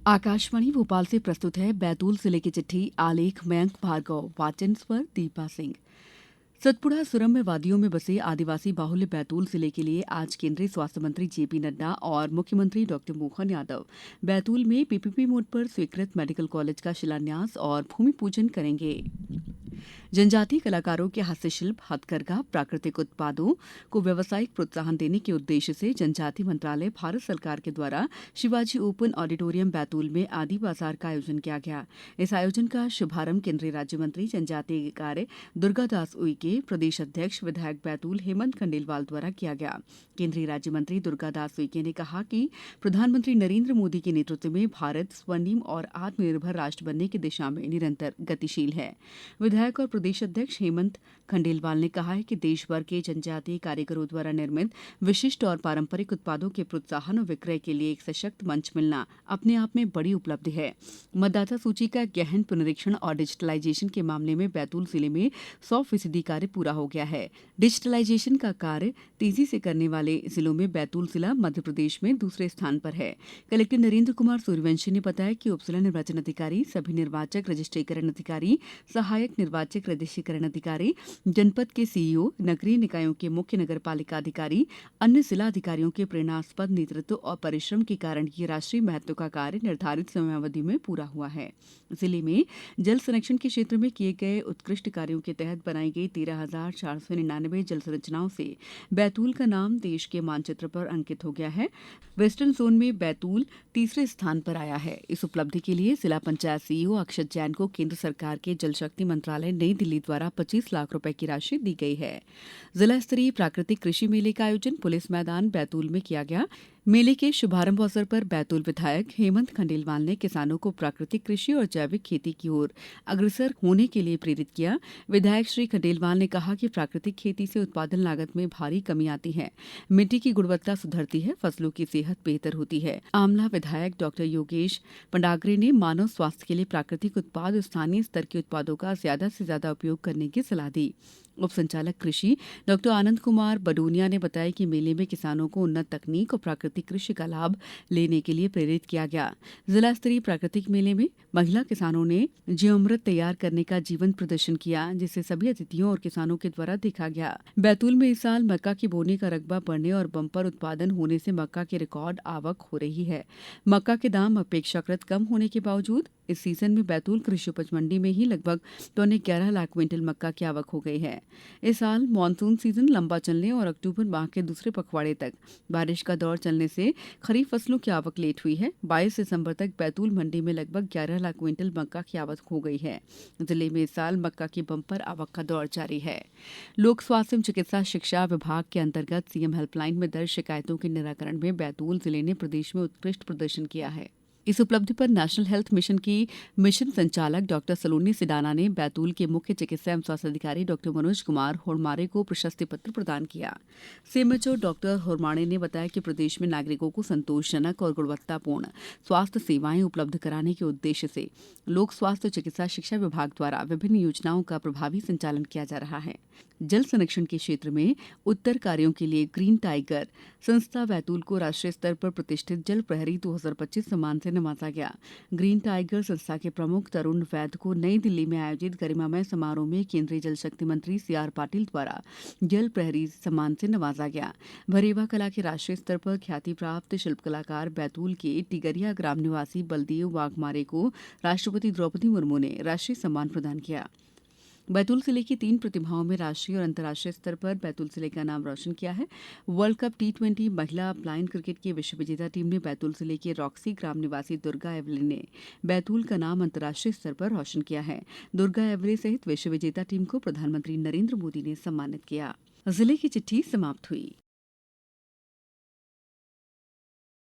आकाशवाणी भोपाल से प्रस्तुत है बैतूल जिले की चिट्ठी। आलेख मयंक भार्गव, वाचन स्वर दीपा सिंह। सतपुड़ा सुरम्य वादियों में बसे आदिवासी बाहुल्य बैतूल जिले के लिए आज केंद्रीय स्वास्थ्य मंत्री जेपी नड्डा और मुख्यमंत्री डॉक्टर मोहन यादव बैतूल में पीपीपी मोड पर स्वीकृत मेडिकल कॉलेज का शिलान्यास और भूमि पूजन करेंगे। जनजातीय कलाकारों के हस्तशिल्प, हथकरघा, प्राकृतिक उत्पादों को व्यावसायिक प्रोत्साहन देने के उद्देश्य से जनजातीय मंत्रालय भारत सरकार के द्वारा शिवाजी ओपन ऑडिटोरियम बैतूल में आदि बाजार का आयोजन किया गया। इस आयोजन का शुभारंभ केंद्रीय राज्य मंत्री जनजातीय कार्य दुर्गादास उइके, प्रदेश अध्यक्ष विधायक बैतूल हेमंत खंडेलवाल द्वारा किया गया। केंद्रीय राज्य मंत्री दुर्गादास उइके ने कहा कि प्रधानमंत्री नरेंद्र मोदी के नेतृत्व में भारत स्वर्णिम और आत्मनिर्भर राष्ट्र बनने की दिशा में निरंतर गतिशील है। विधायक और प्रदेश अध्यक्ष हेमंत खंडेलवाल ने कहा है कि देश भर के जनजातीय कारीगरों द्वारा निर्मित विशिष्ट और पारंपरिक उत्पादों के प्रोत्साहन और विक्रय के लिए एक सशक्त मंच मिलना अपने आप में बड़ी उपलब्धि है। मतदाता सूची का गहन पुनरीक्षण और डिजिटलाइजेशन के मामले में बैतूल जिले में 100% कार्य पूरा हो गया है। डिजिटलाइजेशन का कार्य तेजी से करने वाले जिलों में बैतूल जिला मध्य प्रदेश में दूसरे स्थान पर है। कलेक्टर नरेंद्र कुमार सूर्यवंशी ने बताया कि उप जिला निर्वाचन अधिकारी, सभी निर्वाचक रजिस्ट्रीकरण अधिकारी, सहायक निर्वाचक रजिस्ट्रीकरण अधिकारी, जनपद के सीईओ, नगरीय निकायों के मुख्य नगरपालिका अधिकारी, अन्य जिला अधिकारियों के प्रेरणास्पद नेतृत्व और परिश्रम के कारण ये राष्ट्रीय महत्व का कार्य निर्धारित समयावधि में पूरा हुआ है। जिले में जल संरक्षण के क्षेत्र में किए गए उत्कृष्ट कार्यों के तहत बनाई गई 13,499 जल संरचनाओं से बैतूल का नाम देश के मानचित्र पर अंकित हो गया है। वेस्टर्न जोन में बैतूल तीसरे स्थान पर आया है। इस उपलब्धि के लिए जिला पंचायत सीईओ अक्षत जैन को केंद्र सरकार के जल शक्ति मंत्रालय नई दिल्ली द्वारा 25 लाख रुपए की राशि दी गई है। जिला स्तरीय प्राकृतिक कृषि मेले का आयोजन पुलिस मैदान बैतूल में किया गया। मेले के शुभारंभ अवसर पर बैतूल विधायक हेमंत खंडेलवाल ने किसानों को प्राकृतिक कृषि और जैविक खेती की ओर अग्रसर होने के लिए प्रेरित किया। विधायक श्री खंडेलवाल ने कहा कि प्राकृतिक खेती से उत्पादन लागत में भारी कमी आती है, मिट्टी की गुणवत्ता सुधरती है, फसलों की सेहत बेहतर होती है। आमला विधायक डॉक्टर योगेश पंडागरे ने मानव स्वास्थ्य के लिए प्राकृतिक उत्पाद और स्थानीय स्तर के उत्पादों का ज्यादा से ज्यादा उपयोग करने की सलाह दी। उप संचालक कृषि डॉक्टर आनंद कुमार बडोनिया ने बताया कि मेले में किसानों को उन्नत तकनीक और प्राकृतिक कृषि का लाभ लेने के लिए प्रेरित किया गया। जिला स्तरीय प्राकृतिक मेले में महिला किसानों ने जीवामृत तैयार करने का जीवंत प्रदर्शन किया, जिसे सभी अतिथियों और किसानों के द्वारा देखा गया। बैतूल में इस साल मक्का की बोने का रकबा बढ़ने और बम्पर उत्पादन होने से मक्का की रिकॉर्ड आवक हो रही है। मक्का के दाम अपेक्षाकृत कम होने के बावजूद इस सीजन में बैतूल कृषि उपज मंडी में ही लगभग 11 लाख क्विंटल मक्का की आवक हो गई है। इस साल मानसून सीजन लंबा चलने और अक्टूबर माह के दूसरे पखवाड़े तक बारिश का दौर चलने से खरीफ फसलों की आवक लेट हुई है। 22 दिसंबर तक बैतूल मंडी में लगभग 11 लाख क्विंटल मक्का की आवक हो गई है। जिले में इस साल मक्का की बम्पर आवक का दौर जारी है। लोक स्वास्थ्य एवं चिकित्सा शिक्षा विभाग के अंतर्गत सीएम हेल्पलाइन में दर्ज शिकायतों के निराकरण में बैतूल जिले ने प्रदेश में उत्कृष्ट प्रदर्शन किया है। इस उपलब्धि पर नेशनल हेल्थ मिशन की मिशन संचालक डॉक्टर सलोनी सिडाना ने बैतूल के मुख्य चिकित्सा एवं स्वास्थ्य अधिकारी डॉक्टर मनोज कुमार होड़मारे को प्रशस्ति पत्र प्रदान किया। सीएमएचओ डॉक्टर होड़मारे ने बताया कि प्रदेश में नागरिकों को संतोषजनक और गुणवत्तापूर्ण स्वास्थ्य सेवाएं उपलब्ध कराने के उद्देश्य से लोक स्वास्थ्य चिकित्सा शिक्षा विभाग द्वारा विभिन्न योजनाओं का प्रभावी संचालन किया जा रहा है। जल संरक्षण के क्षेत्र में उत्तर कार्यों के लिए ग्रीन टाइगर संस्था बैतूल को राष्ट्रीय स्तर पर प्रतिष्ठित जल प्रहरी 2025 सम्मान से नवाजा गया। ग्रीन टाइगर संस्था के प्रमुख तरुण वैद को नई दिल्ली में आयोजित गरिमामय समारोह में केंद्रीय जल शक्ति मंत्री सीआर पाटिल द्वारा जल प्रहरी सम्मान से नवाजा गया। भरेवा कला के राष्ट्रीय स्तर पर ख्याति प्राप्त शिल्प कलाकार बैतूल के टिगरिया ग्राम निवासी बलदेव वाघमारे को राष्ट्रपति द्रौपदी मुर्मू ने राष्ट्रीय सम्मान प्रदान किया। बैतूल जिले की 3 प्रतिभाओं में राष्ट्रीय और अंतर्राष्ट्रीय स्तर पर बैतूल जिले का नाम रोशन किया है। वर्ल्ड कप T20 महिला ब्लाइंड क्रिकेट की विश्व विजेता टीम ने बैतूल जिले के रॉक्सी ग्राम निवासी दुर्गा एवले ने बैतूल का नाम अंतर्राष्ट्रीय स्तर पर रोशन किया है। दुर्गा एवले सहित विश्व विजेता टीम को प्रधानमंत्री नरेंद्र मोदी ने सम्मानित किया। जिले की चिट्ठी समाप्त हुई।